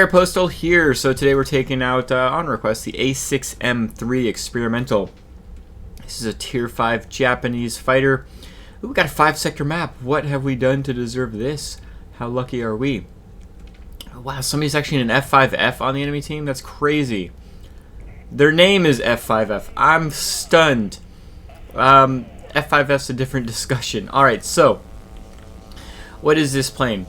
Air Postal here. So today we're taking out, on request, the A6M3 Experimental. This is a Tier 5 Japanese fighter. Ooh, we got a 5-sector map. What have we done to deserve this? How lucky are we? Oh, wow, somebody's actually in an F5F on the enemy team? That's crazy. Their name is F5F. I'm stunned. F5F's a different discussion. Alright, so what is this plane?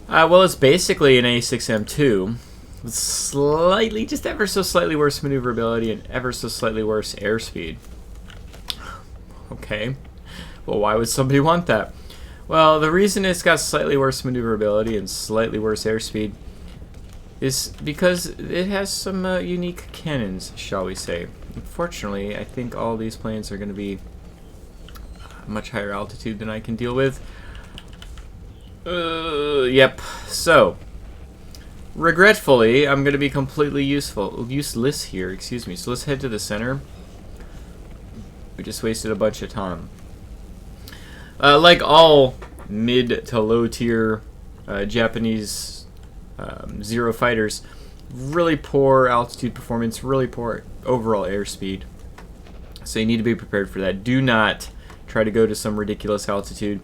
Well, it's basically an A6M2 with slightly, just ever so slightly worse maneuverability and ever so slightly worse airspeed. Okay. Well, why would somebody want that? Well, the reason it's got slightly worse maneuverability and slightly worse airspeed is because it has some unique cannons, shall we say. Unfortunately, I think all these planes are going to be much higher altitude than I can deal with. Yep. So, regretfully, I'm going to be completely useless here. Excuse me. So let's head to the center. We just wasted a bunch of time. Like all mid to low tier Japanese Zero fighters, really poor altitude performance, really poor overall airspeed. So you need to be prepared for that. Do not try to go to some ridiculous altitude.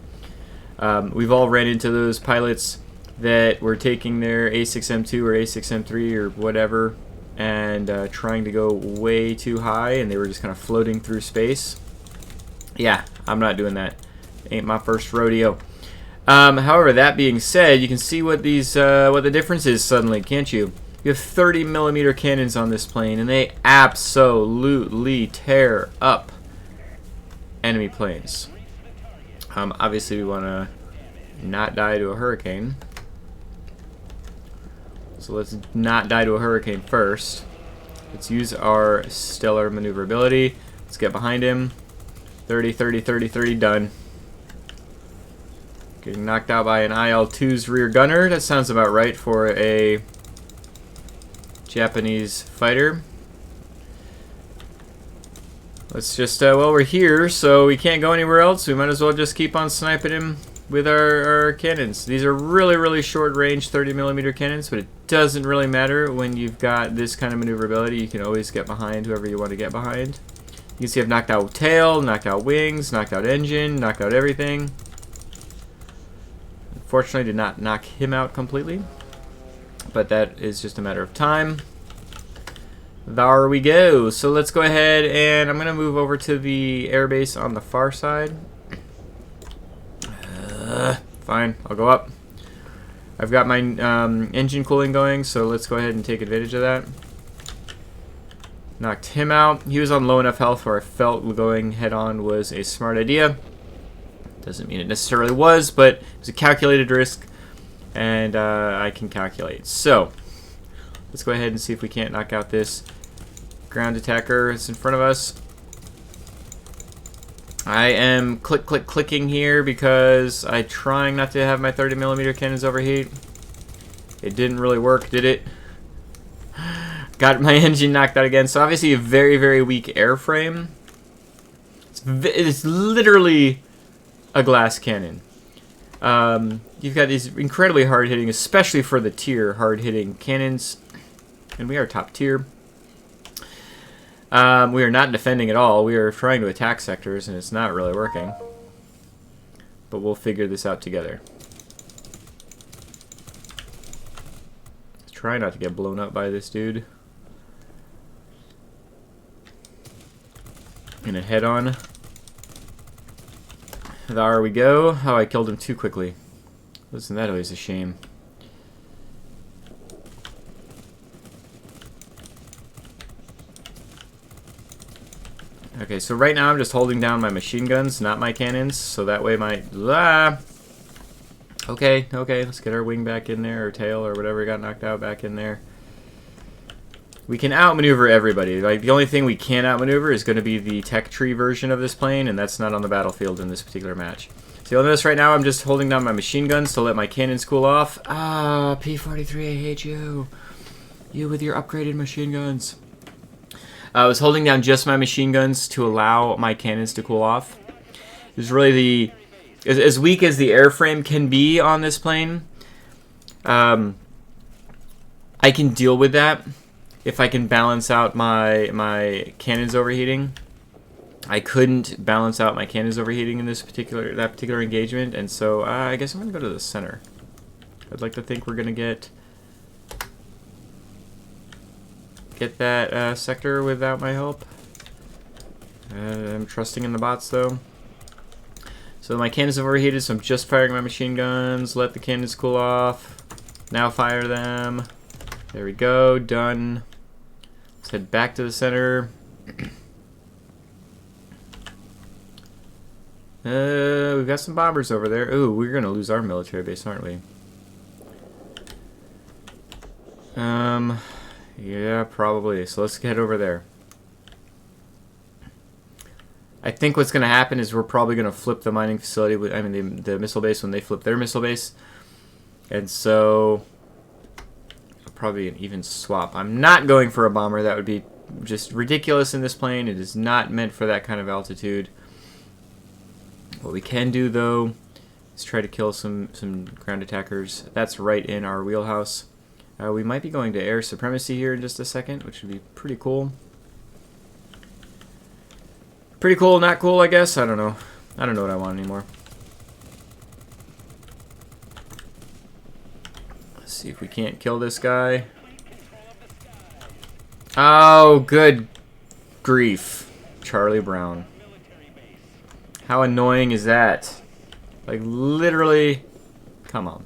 We've all ran into those pilots that were taking their A6M2 or A6M3 or whatever and trying to go way too high, and they were just kind of floating through space. Yeah, I'm not doing that. Ain't my first rodeo. However, that being said, you can see what these what the difference is suddenly, can't you? You have 30mm cannons on this plane, and they absolutely tear up enemy planes. Obviously, we want to not die to a hurricane. So let's not die to a hurricane first. Let's use our stellar maneuverability. Let's get behind him. 30, 30, 30, 30, done. Getting knocked out by an IL-2's rear gunner. That sounds about right for a Japanese fighter. Let's just, well, we're here, so we can't go anywhere else. We might as well just keep on sniping him with our cannons. These are really, really short-range 30mm cannons, but it doesn't really matter when you've got this kind of maneuverability. You can always get behind whoever you want to get behind. You can see I've knocked out tail, knocked out wings, knocked out engine, knocked out everything. Unfortunately, did not knock him out completely, but that is just a matter of time. There we go. So let's go ahead and I'm going to move over to the airbase on the far side. Fine, I'll go up. I've got my engine cooling going, so let's go ahead and take advantage of that. Knocked him out. He was on low enough health where I felt going head on was a smart idea. Doesn't mean it necessarily was, but it was a calculated risk, and I can calculate. So let's go ahead and see if we can't knock out this ground attacker that's in front of us. I am clicking here because I'm trying not to have my 30mm cannons overheat. It didn't really work, did it? Got my engine knocked out again. So obviously a very, very weak airframe. It's literally a glass cannon. You've got these incredibly hard-hitting, especially for the tier, hard-hitting cannons. And we are top tier. We are not defending at all. We are trying to attack sectors, and it's not really working. But we'll figure this out together. Let's try not to get blown up by this dude. And a head-on. There we go. Oh, I killed him too quickly. Wasn't that always a shame? Okay, so right now I'm just holding down my machine guns, not my cannons, so that way my... Okay, let's get our wing back in there, or tail, or whatever got knocked out back in there. We can outmaneuver everybody. Like, the only thing we can't outmaneuver is going to be the tech tree version of this plane, and that's not on the battlefield in this particular match. So you'll notice right now I'm just holding down my machine guns to let my cannons cool off. Ah, P-43, I hate you. You with your upgraded machine guns. I was holding down just my machine guns to allow my cannons to cool off. It was really the... As weak as the airframe can be on this plane, I can deal with that if I can balance out my cannons overheating. I couldn't balance out my cannons overheating in that particular engagement, and so I guess I'm gonna go to the center. I'd like to think we're gonna get that sector without my help. I'm trusting in the bots though. So my cannons have overheated, so I'm just firing my machine guns. Let the cannons cool off. Now fire them. There we go. Done. Let's head back to the center. We've got some bombers over there. Ooh, we're gonna lose our military base, aren't we? Yeah, probably. So let's head over there. I think what's going to happen is we're probably going to flip the mining facility, the missile base when they flip their missile base. And so, probably an even swap. I'm not going for a bomber. That would be just ridiculous in this plane. It is not meant for that kind of altitude. What we can do, though, is try to kill some ground attackers. That's right in our wheelhouse. We might be going to air supremacy here in just a second, which would be pretty cool. Pretty cool, not cool, I guess. I don't know. I don't know what I want anymore. Let's see if we can't kill this guy. Oh, good grief. Charlie Brown. How annoying is that? Like, literally, come on.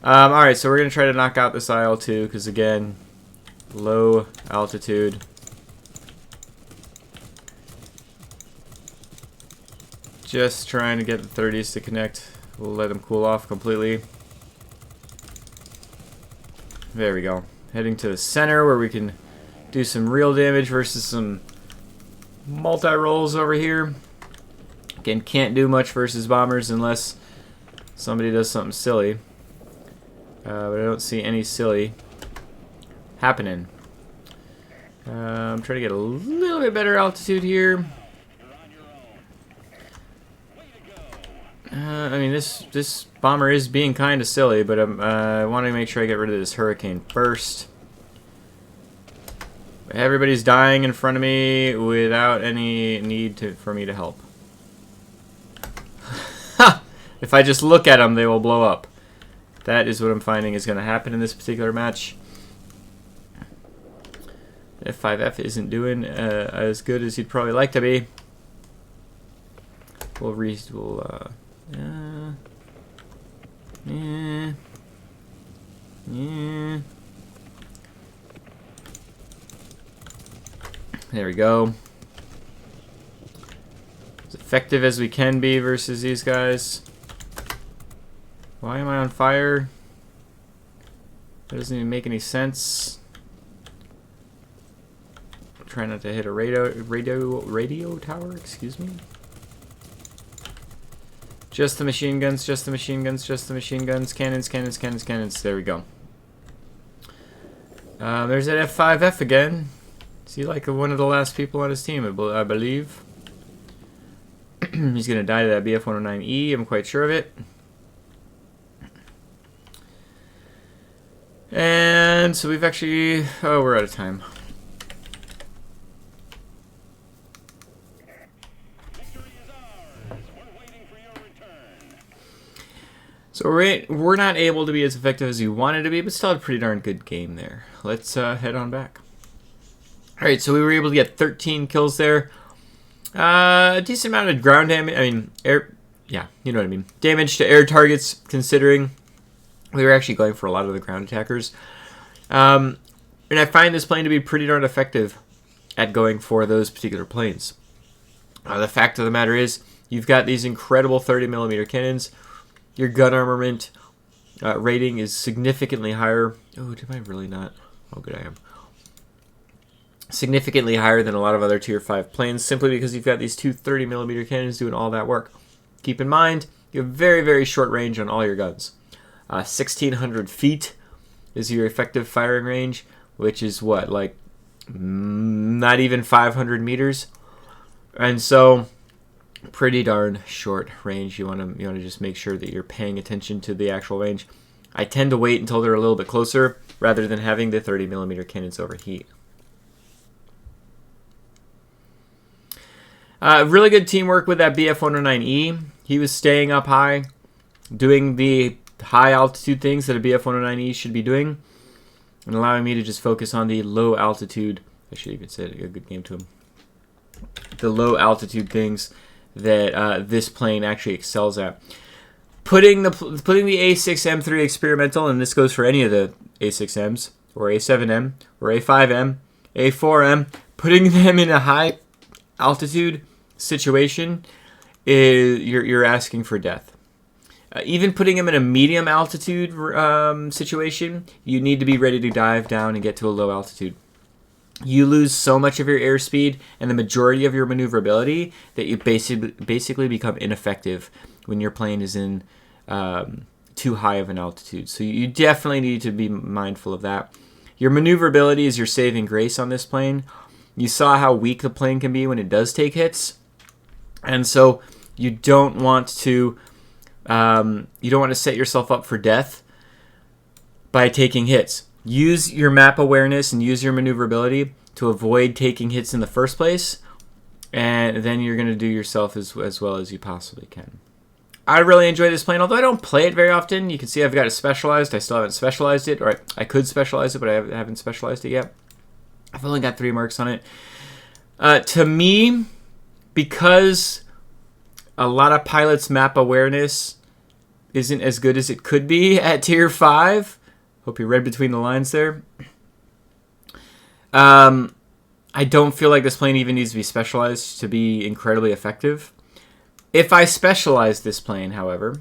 Alright, so we're going to try to knock out this IL-2, because again, low altitude. Just trying to get the 30s to connect. We'll let them cool off completely. There we go. Heading to the center where we can do some real damage versus some multi-rolls over here. Again, can't do much versus bombers unless somebody does something silly. But I don't see any silly happening. I'm trying to get a little bit better altitude here. I mean, this bomber is being kind of silly, but I want to make sure I get rid of this hurricane first. Everybody's dying in front of me without any need for me to help. Ha! If I just look at them, they will blow up. That is what I'm finding is going to happen in this particular match. F5F isn't doing as good as you'd probably like to be. Yeah. There we go. As effective as we can be versus these guys. Why am I on fire? That doesn't even make any sense. Try not to hit a radio tower, excuse me. Just the machine guns, just the machine guns, just the machine guns. Cannons, cannons, cannons, cannons. There we go. There's that F5F again. Is he like one of the last people on his team, I believe? He's going to die to that BF-109E, I'm quite sure of it. And so we've actually... Oh, we're out of time. So we're not able to be as effective as we wanted to be, but still had a pretty darn good game there. Let's head on back. Alright, so we were able to get 13 kills there. A decent amount of ground damage. I mean, air... Yeah, you know what I mean. Damage to air targets, considering we were actually going for a lot of the ground attackers. And I find this plane to be pretty darn effective at going for those particular planes. The fact of the matter is, you've got these incredible 30mm cannons. Your gun armament rating is significantly higher. Oh, did I really not? Oh, good I am. Significantly higher than a lot of other Tier 5 planes, simply because you've got these two 30mm cannons doing all that work. Keep in mind, you have very, very short range on all your guns. 1,600 feet is your effective firing range, which is what, like, not even 500 meters? And so... pretty darn short range. You want to just make sure that you're paying attention to the actual range. I tend to wait until they're a little bit closer rather than having the 30mm cannons overheat. Really good teamwork with that BF-109E. He was staying up high, doing the high altitude things that a BF-109E should be doing, and allowing me to just focus on the low altitude. I should even say a good game to him. The low altitude things that this plane actually excels at. Putting the A6M3 experimental, and this goes for any of the A6Ms, or A7M, or A5M, A4M, putting them in a high altitude situation, you're asking for death. Even putting them in a medium altitude situation, you need to be ready to dive down and get to a low altitude. You lose so much of your airspeed and the majority of your maneuverability that you basically become ineffective when your plane is in too high of an altitude. So you definitely need to be mindful of that. Your maneuverability is your saving grace on this plane. You saw how weak the plane can be when it does take hits, and so you don't want to set yourself up for death by taking hits. Use your map awareness and use your maneuverability to avoid taking hits in the first place, and then you're going to do yourself as well as you possibly can. I really enjoy this plane, although I don't play it very often. You can see I've got it specialized. I still haven't specialized it, or I could specialize it, but I haven't specialized it yet. I've only got 3 marks on it. To me, because a lot of pilots' map awareness isn't as good as it could be at Tier 5, hope you read between the lines there, I don't feel like this plane even needs to be specialized to be incredibly effective. If I specialize this plane, however,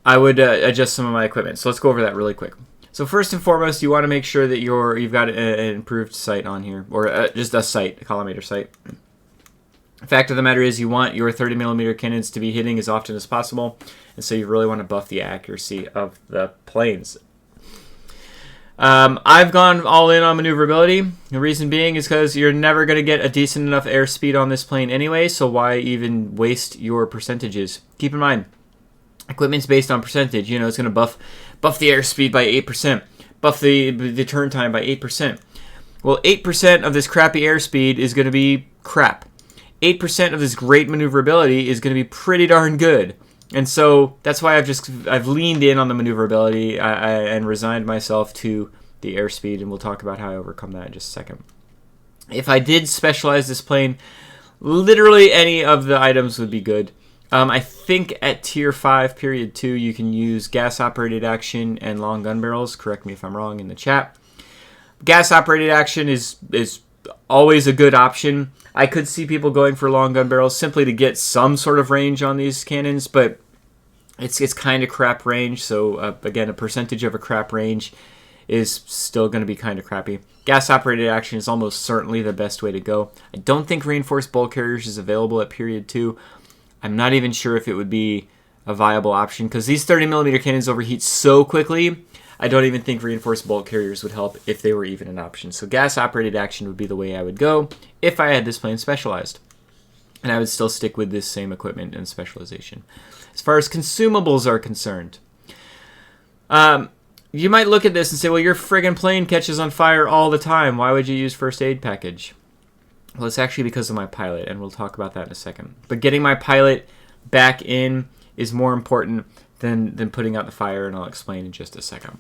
I would adjust some of my equipment. So let's go over that really quick. So first and foremost, you want to make sure that you've got an improved sight on here, or just a sight, a collimator sight. The fact of the matter is you want your 30mm cannons to be hitting as often as possible, and so you really want to buff the accuracy of the planes. I've gone all in on maneuverability. The reason being is because you're never going to get a decent enough airspeed on this plane anyway, so why even waste your percentages? Keep in mind, equipment's based on percentage. You know, it's going to buff the airspeed by 8%, buff the turn time by 8%. Well, 8% of this crappy airspeed is going to be crap. 8% of this great maneuverability is going to be pretty darn good. And so that's why I've leaned in on the maneuverability and resigned myself to the airspeed, and we'll talk about how I overcome that in just a second. If I did specialize this plane, literally any of the items would be good. I think at Tier 5, Period 2, you can use gas-operated action and long gun barrels. Correct me if I'm wrong in the chat. Gas-operated action is always a good option. I could see people going for long gun barrels simply to get some sort of range on these cannons, but it's kind of crap range. So again, a percentage of a crap range is still going to be kind of crappy. Gas-operated action is almost certainly the best way to go. I don't think reinforced bulk carriers is available at Period 2. I'm not even sure if it would be a viable option because these 30mm cannons overheat so quickly. I don't even think reinforced bulk carriers would help if they were even an option. So gas-operated action would be the way I would go if I had this plane specialized. And I would still stick with this same equipment and specialization. As far as consumables are concerned, you might look at this and say, well, your friggin' plane catches on fire all the time. Why would you use first aid package? Well, it's actually because of my pilot, and we'll talk about that in a second. But getting my pilot back in is more important than putting out the fire, and I'll explain in just a second.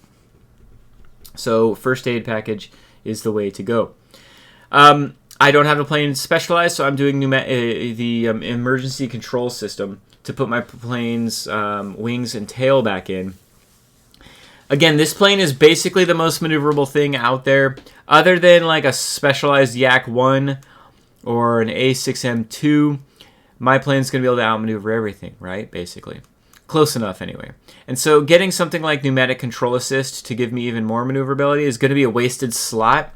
So first aid package is the way to go. I don't have the plane specialized, so I'm doing the emergency control system to put my plane's wings and tail back in. Again, this plane is basically the most maneuverable thing out there, other than like a specialized Yak 1 or an A6M3. My plane's going to be able to outmaneuver everything, right? Basically. Close enough, anyway. And so getting something like pneumatic control assist to give me even more maneuverability is going to be a wasted slot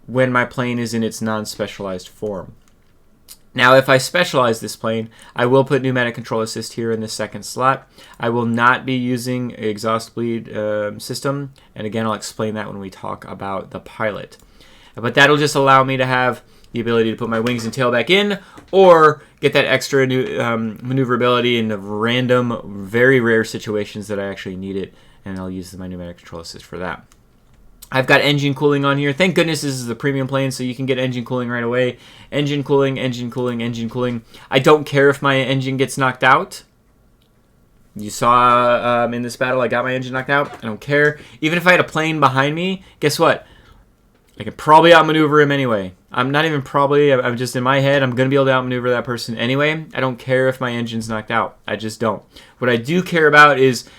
when my plane is in its non-specialized form. Now, if I specialize this plane, I will put pneumatic control assist here in the second slot. I will not be using exhaust bleed system, and again, I'll explain that when we talk about the pilot. But that'll just allow me to have the ability to put my wings and tail back in, or get that extra maneuverability in random, very rare situations that I actually need it, and I'll use my pneumatic control assist for that. I've got engine cooling on here. Thank goodness this is a premium plane, so you can get engine cooling right away. Engine cooling, engine cooling, engine cooling. I don't care if my engine gets knocked out. You saw in this battle I got my engine knocked out. I don't care. Even if I had a plane behind me, guess what? I can probably outmaneuver him anyway. I'm not even probably, I'm just in my head, I'm going to be able to outmaneuver that person anyway. I don't care if my engine's knocked out. I just don't. What I do care about is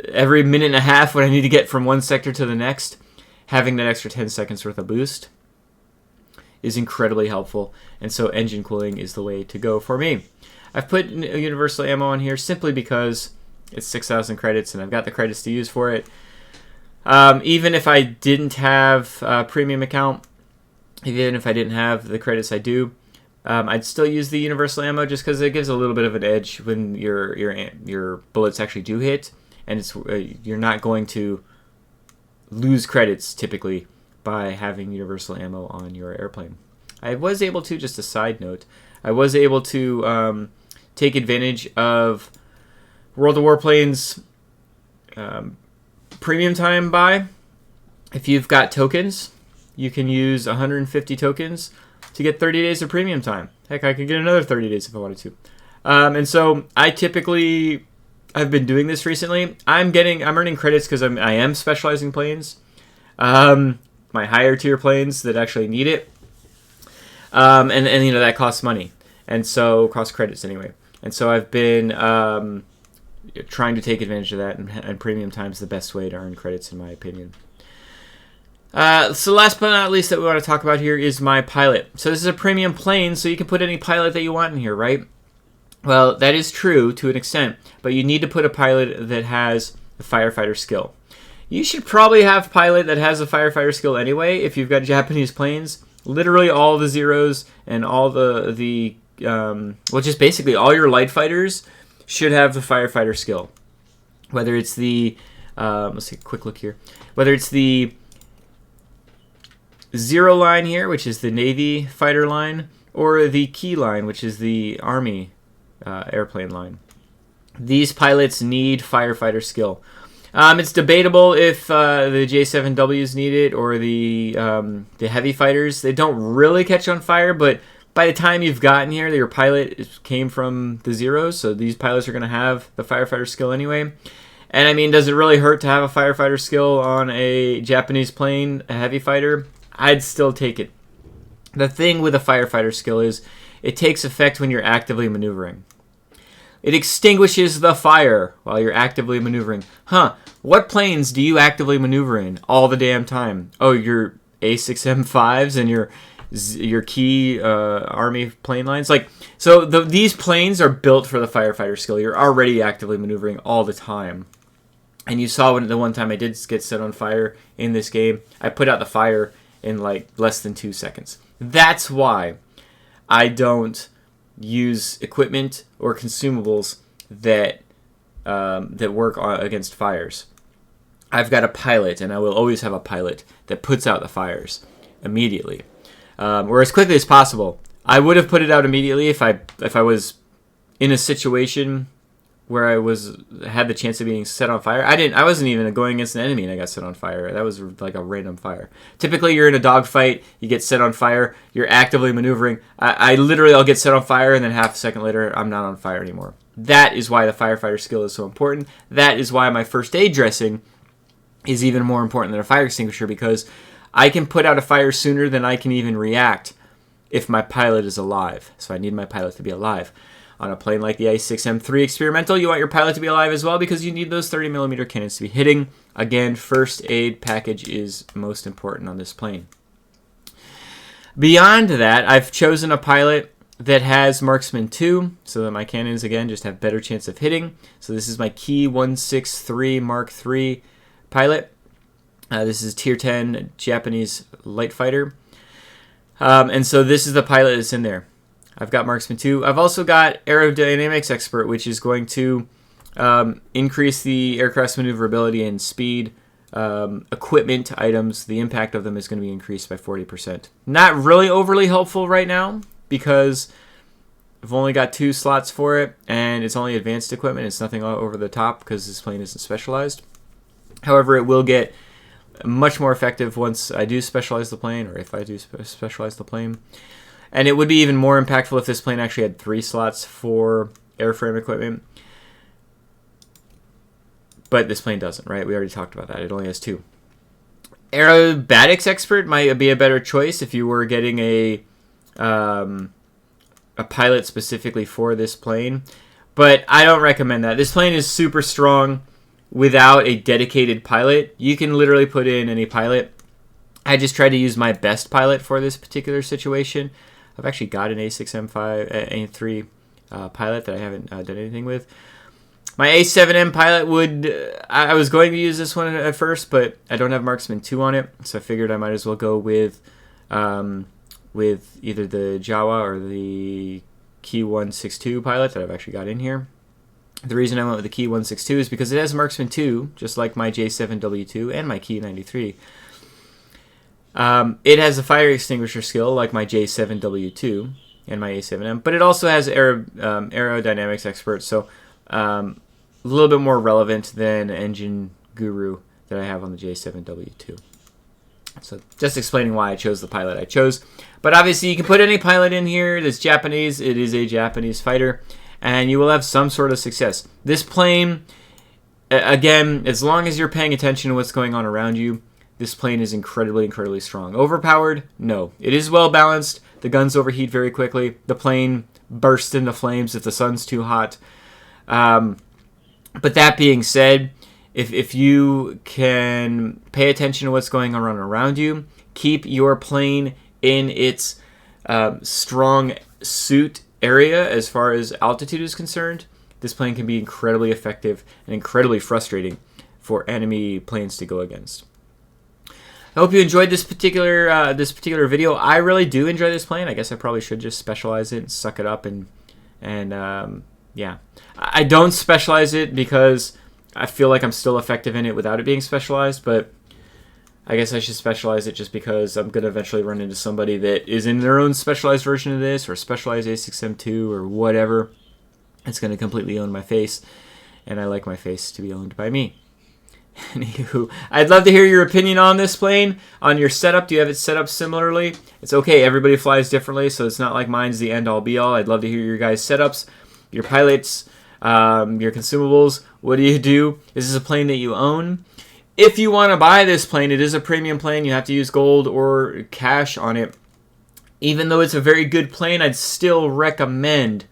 every minute and a half when I need to get from one sector to the next, having that extra 10 seconds worth of boost is incredibly helpful. And so engine cooling is the way to go for me. I've put universal ammo on here simply because it's 6,000 credits and I've got the credits to use for it. Even if I didn't have a premium account, even if I didn't have the credits I do, I'd still use the universal ammo just because it gives a little bit of an edge when your bullets actually do hit, and it's you're not going to lose credits typically by having universal ammo on your airplane. I was able to, just a side note, I was able to take advantage of World of Warplanes premium time buy. If you've got tokens, you can use 150 tokens to get 30 days of premium time. Heck, I could get another 30 days if I wanted to. And so I've been doing this recently. I'm earning credits because I am specializing planes. My higher tier planes that actually need it. And you know, that costs money. And so costs credits anyway. And so I've been trying to take advantage of that, and premium time is the best way to earn credits in my opinion. So last but not least that we want to talk about here is my pilot. So this is a premium plane, so you can put any pilot that you want in here, right? Well, that is true to an extent, but you need to put a pilot that has a firefighter skill. You should probably have a pilot that has a firefighter skill anyway if you've got Japanese planes. Literally all the Zeros and all just basically all your light fighters should have the firefighter skill. Whether it's the, let's take a quick look here. Whether it's the Zero line here, which is the Navy fighter line, or the Key line, which is the Army airplane line. These pilots need firefighter skill. It's debatable if the J7Ws need it or the heavy fighters. They don't really catch on fire, but by the time you've gotten here, your pilot came from the Zeros, so these pilots are going to have the firefighter skill anyway. And I mean, does it really hurt to have a firefighter skill on a Japanese plane, a heavy fighter? I'd still take it. The thing with a firefighter skill is it takes effect when you're actively maneuvering. It extinguishes the fire while you're actively maneuvering. What planes do you actively maneuver in all the damn time? Oh, your A6M3s and your Key Army plane lines? These planes are built for the firefighter skill. You're already actively maneuvering all the time. And you saw the one time I did get set on fire in this game, I put out the fire in less than 2 seconds. That's why I don't use equipment or consumables that work against fires. I've got a pilot, and I will always have a pilot that puts out the fires immediately, or as quickly as possible. I would have put it out immediately if I was in a situation where I had the chance of being set on fire. I wasn't even going against an enemy and I got set on fire. That was like a random fire. Typically, you're in a dogfight, you get set on fire, you're actively maneuvering. I'll get set on fire, and then half a second later, I'm not on fire anymore. That is why the firefighter skill is so important. That is why my first aid dressing is even more important than a fire extinguisher, because I can put out a fire sooner than I can even react if my pilot is alive. So I need my pilot to be alive. On a plane like the A6M3 experimental, you want your pilot to be alive as well because you need those 30mm cannons to be hitting. Again, first aid package is most important on this plane. Beyond that, I've chosen a pilot that has Marksman 2 so that my cannons, again, just have better chance of hitting. So this is my Key 163 Mark III pilot. This is Tier 10 Japanese light fighter. And so this is the pilot that's in there. I've got Marksman 2. I've also got Aerodynamics Expert, which is going to increase the aircraft's maneuverability and speed equipment items, the impact of them is going to be increased by 40%. Not really overly helpful right now because I've only got 2 slots for it, and it's only advanced equipment. It's nothing over the top because this plane isn't specialized. However, it will get much more effective once I do specialize the plane, or if I do specialize the plane. And it would be even more impactful if this plane actually had 3 slots for airframe equipment. But this plane doesn't, right? We already talked about that. It only has 2. Aerobatics expert might be a better choice if you were getting a pilot specifically for this plane. But I don't recommend that. This plane is super strong without a dedicated pilot. You can literally put in any pilot. I just tried to use my best pilot for this particular situation. I've actually got an A6M3 pilot that I haven't done anything with. My A7M pilot I was going to use this one at first, but I don't have Marksman 2 on it, so I figured I might as well go with either the Jawa or the Key 162 pilot that I've actually got in here. The reason I went with the Key 162 is because it has Marksman 2, just like my J7W2 and my Key 93. It has a fire extinguisher skill like my J7W2 and my A7M, but it also has aerodynamics expert, so a little bit more relevant than Engine Guru that I have on the J7W2. So just explaining why I chose the pilot I chose. But obviously you can put any pilot in here that's Japanese. It is a Japanese fighter, and you will have some sort of success. This plane, again, as long as you're paying attention to what's going on around you, this plane is incredibly, incredibly strong. Overpowered? No. It is well balanced. The guns overheat very quickly. The plane bursts into flames if the sun's too hot. But that being said, if you can pay attention to what's going on around you, keep your plane in its strong suit area as far as altitude is concerned, this plane can be incredibly effective and incredibly frustrating for enemy planes to go against. I hope you enjoyed this particular video. I really do enjoy this plane. I guess I probably should just specialize it and suck it up and yeah. I don't specialize it because I feel like I'm still effective in it without it being specialized, but I guess I should specialize it just because I'm going to eventually run into somebody that is in their own specialized version of this, or specialized A6M2 or whatever. It's going to completely own my face, and I like my face to be owned by me. Anywho, I'd love to hear your opinion on this plane, on your setup. Do you have it set up similarly? It's okay, everybody flies differently, so it's not like mine's the end-all be-all. I'd love to hear your guys' setups, your pilots, your consumables. What do you do? Is this a plane that you own? If you want to buy this plane, it is a premium plane. You have to use gold or cash on it. Even though it's a very good plane, I'd still recommend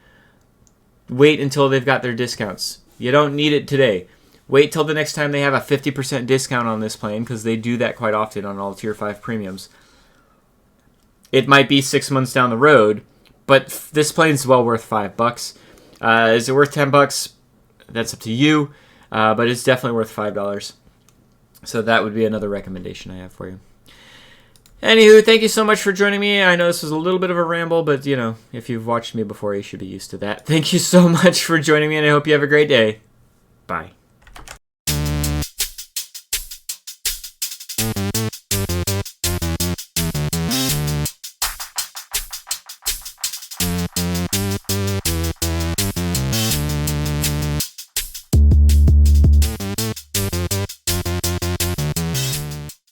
wait until they've got their discounts. You don't need it today. Wait till the next time they have a 50% discount on this plane, because they do that quite often on all Tier 5 premiums. It might be 6 months down the road, but this plane's well worth $5. Is it worth $10? That's up to you, but it's definitely worth $5. So that would be another recommendation I have for you. Anywho, thank you so much for joining me. I know this was a little bit of a ramble, but, you know, if you've watched me before, you should be used to that. Thank you so much for joining me, and I hope you have a great day. Bye.